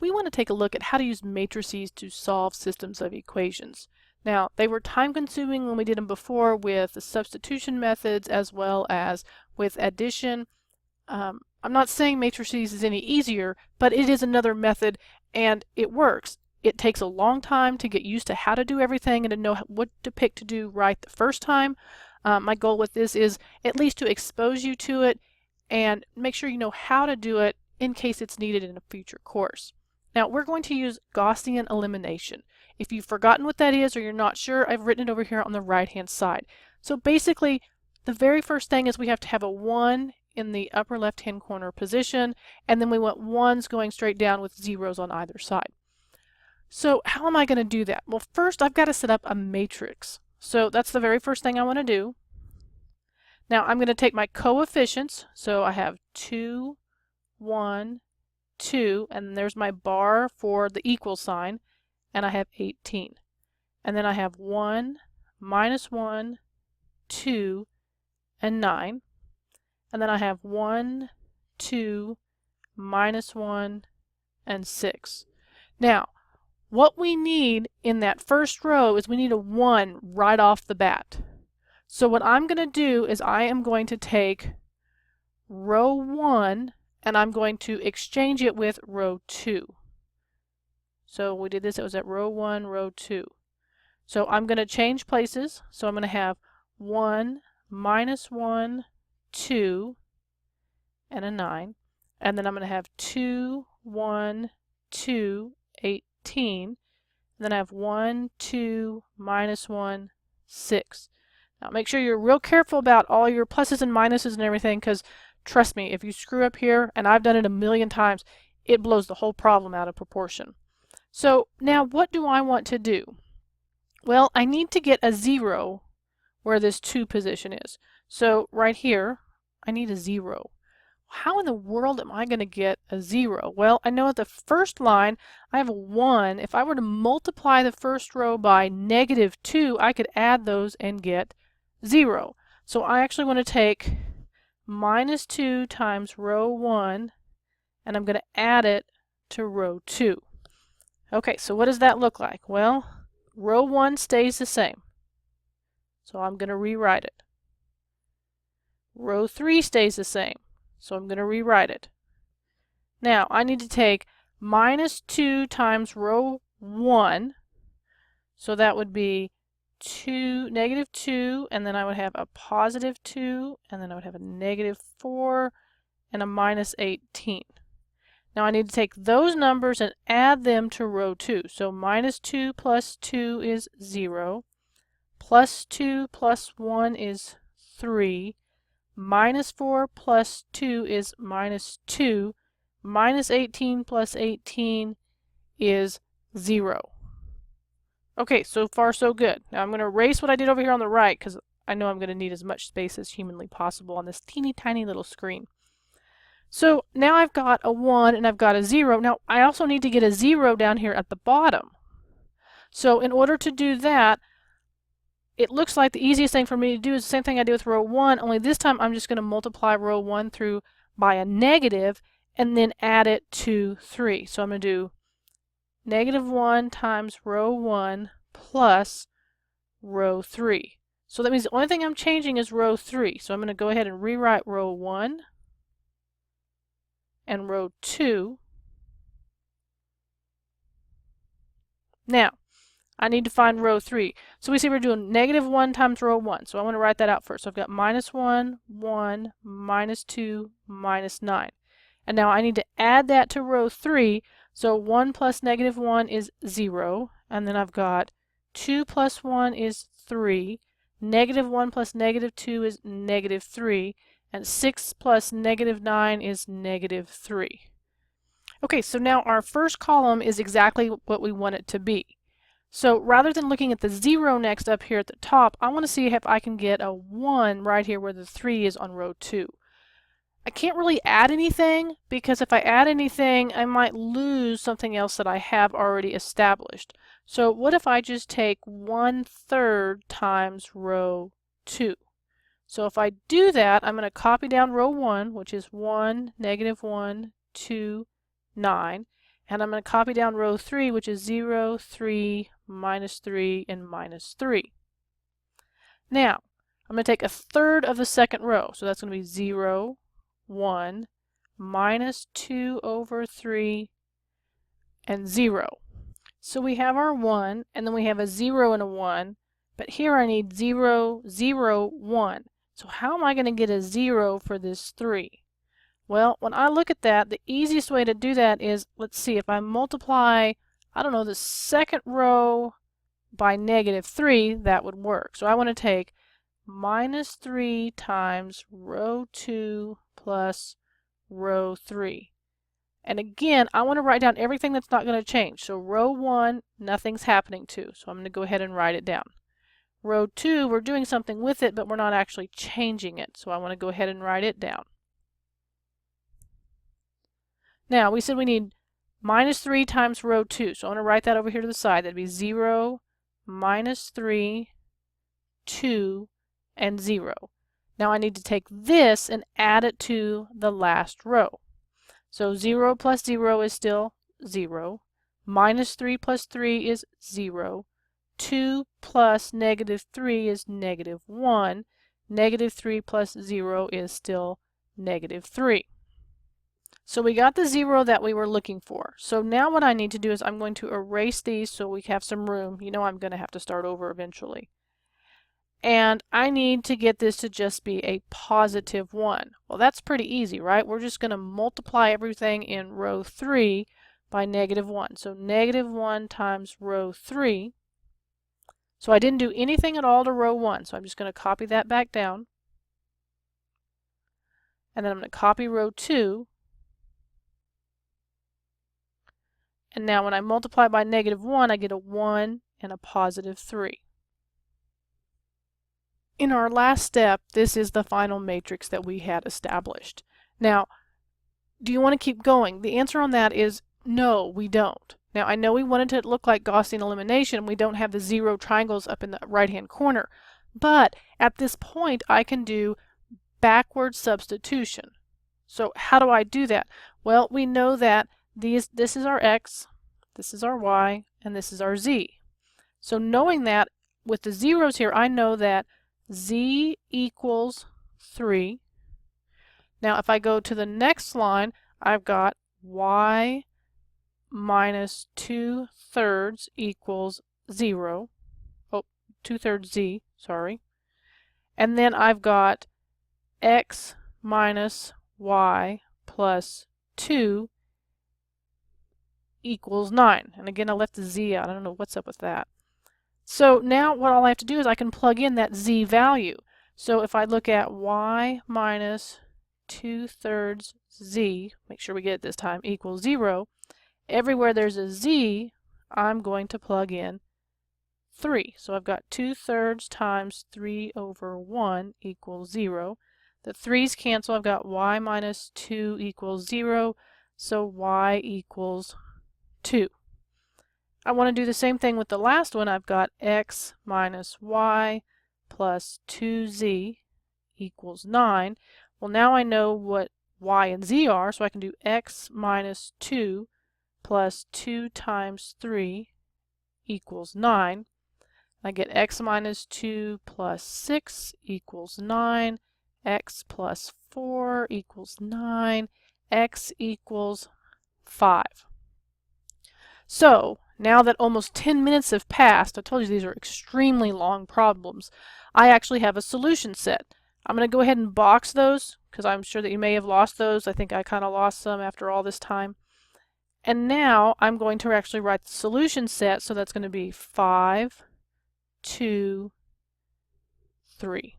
we want to take a look at how to use matrices to solve systems of equations. Now, they were time-consuming when we did them before with the substitution methods as well as with addition. I'm not saying matrices is any easier, but it is another method and it works. It takes a long time to get used to how to do everything and to know what to pick to do right the first time. My goal with this is at least to expose you to it and make sure you know how to do it in case it's needed in a future course. Now we're going to use Gaussian elimination. If you've forgotten what that is or you're not sure, I've written it over here on the right hand side. So basically the very first thing is we have to have a 1 in the upper left hand corner position, and then we want 1s going straight down with 0s on either side. So how am I going to do that? Well, first I've got to set up a matrix. So that's the very first thing I want to do. Now I'm going to take my coefficients. So I have 2, 1, 2, and there's my bar for the equal sign, and I have 18. And then I have 1, minus 1, 2, and 9. And then I have 1, 2, minus 1, and 6. Now, what we need in that first row is we need a 1 right off the bat. So what I'm going to do is I am going to take row 1 and I'm going to exchange it with row 2. So we did this, it was at row 1, row 2. So I'm going to change places. So I'm going to have 1, minus 1, 2, and a 9. And then I'm going to have 2, 1, 2, 18. And then I have 1, 2, minus 1, 6. Now make sure you're real careful about all your pluses and minuses and everything, because trust me, if you screw up here, and I've done it a million times, it blows the whole problem out of proportion. So now what do I want to do? Well, I need to get a 0 where this 2 position is. So right here, I need a 0. How in the world am I going to get a 0? Well, I know at the first line I have a 1. If I were to multiply the first row by negative 2, I could add those and get 0. So I actually want to take minus 2 times row 1, and I'm going to add it to row 2. Okay, so what does that look like? Well, row 1 stays the same. So I'm going to rewrite it. Row 3 stays the same. So I'm going to rewrite it. Now, I need to take minus 2 times row 1. So that would be negative 2, and then I would have a positive 2, and then I would have a negative 4, and a minus 18. Now I need to take those numbers and add them to row 2. So minus 2 plus 2 is 0. Plus 2 plus 1 is 3. Minus 4 plus 2 is minus 2. Minus 18 plus 18 is 0. Okay, so far so good. Now I'm going to erase what I did over here on the right because I know I'm going to need as much space as humanly possible on this teeny tiny little screen. So now I've got a 1 and I've got a 0. Now I also need to get a 0 down here at the bottom. So in order to do that, it looks like the easiest thing for me to do is the same thing I did with row 1, only this time I'm just going to multiply row 1 through by a negative and then add it to 3. So I'm going to do negative 1 times row 1 plus row 3. So that means the only thing I'm changing is row 3. So I'm going to go ahead and rewrite row 1 and row 2. Now, I need to find row 3. So we see we're doing negative 1 times row 1. So I want to write that out first. So I've got minus 1, 1, minus 2, minus 9. And now I need to add that to row 3. So 1 plus negative 1 is 0. And then I've got 2 plus 1 is 3. Negative 1 plus negative 2 is negative 3. And 6 plus negative 9 is negative 3. Okay, so now our first column is exactly what we want it to be. So rather than looking at the 0 next up here at the top, I want to see if I can get a 1 right here where the 3 is on row 2. I can't really add anything because if I add anything, I might lose something else that I have already established. So what if I just take 1/3 times row 2? So if I do that, I'm going to copy down row 1, which is 1, negative 1, 2, 9. And I'm going to copy down row 3, which is 0, 3, minus 3, and minus 3. Now, I'm going to take a third of the second row. So that's going to be 0, 1, minus 2 over 3, and 0. So we have our 1, and then we have a 0 and a 1. But here I need 0, 0, 1. So how am I going to get a 0 for this 3? Well, when I look at that, the easiest way to do that is, let's see, if I multiply, I don't know, the second row by negative 3, that would work. So I want to take minus 3 times row 2 plus row 3. And again, I want to write down everything that's not going to change. So row 1, nothing's happening to. So I'm going to go ahead and write it down. Row 2, we're doing something with it, but we're not actually changing it. So I want to go ahead and write it down. Now, we said we need minus 3 times row 2. So I want to write that over here to the side. That'd be 0, minus 3, 2, and 0. Now I need to take this and add it to the last row. So 0 plus 0 is still 0. Minus 3 plus 3 is 0. 2 plus negative 3 is negative 1. Negative 3 plus 0 is still negative 3. So we got the 0 that we were looking for. So now what I need to do is I'm going to erase these so we have some room. You know I'm going to have to start over eventually. And I need to get this to just be a positive 1. Well, that's pretty easy, right? We're just going to multiply everything in row 3 by negative 1. So negative 1 times row 3. So I didn't do anything at all to row 1. So I'm just going to copy that back down. And then I'm going to copy row 2. And now when I multiply by negative 1, I get a 1 and a positive 3. In our last step, this is the final matrix that we had established. Now, do you want to keep going? The answer on that is no, we don't. Now, I know we wanted to look like Gaussian elimination. We don't have the 0 triangles up in the right-hand corner. But at this point, I can do backward substitution. So how do I do that? Well, we know that this is our x, this is our y, and this is our z. So knowing that, with the zeros here, I know that z equals 3. Now if I go to the next line, I've got y minus 2/3 equals 0. Oh, 2/3 z, sorry. And then I've got x minus y plus 2 equals 9. And again, I left the z out. I don't know what's up with that. So now what all I have to do is I can plug in that z value. So if I look at y minus 2/3 z, make sure we get it this time, equals 0, everywhere there's a z, I'm going to plug in 3. So I've got 2/3 times 3 over 1 equals 0. The 3's cancel. I've got y minus 2 equals 0, so y equals 2. I want to do the same thing with the last one. I've got x minus y plus 2z equals 9. Well, now I know what y and z are, so I can do x minus 2 plus 2 times 3 equals 9. I get x minus 2 plus 6 equals 9. X plus 4 equals 9. X equals 5. So, now that almost 10 minutes have passed, I told you these are extremely long problems, I actually have a solution set. I'm going to go ahead and box those, because I'm sure that you may have lost those. I think I kind of lost some after all this time. And now I'm going to actually write the solution set, so that's going to be 5, 2, 3.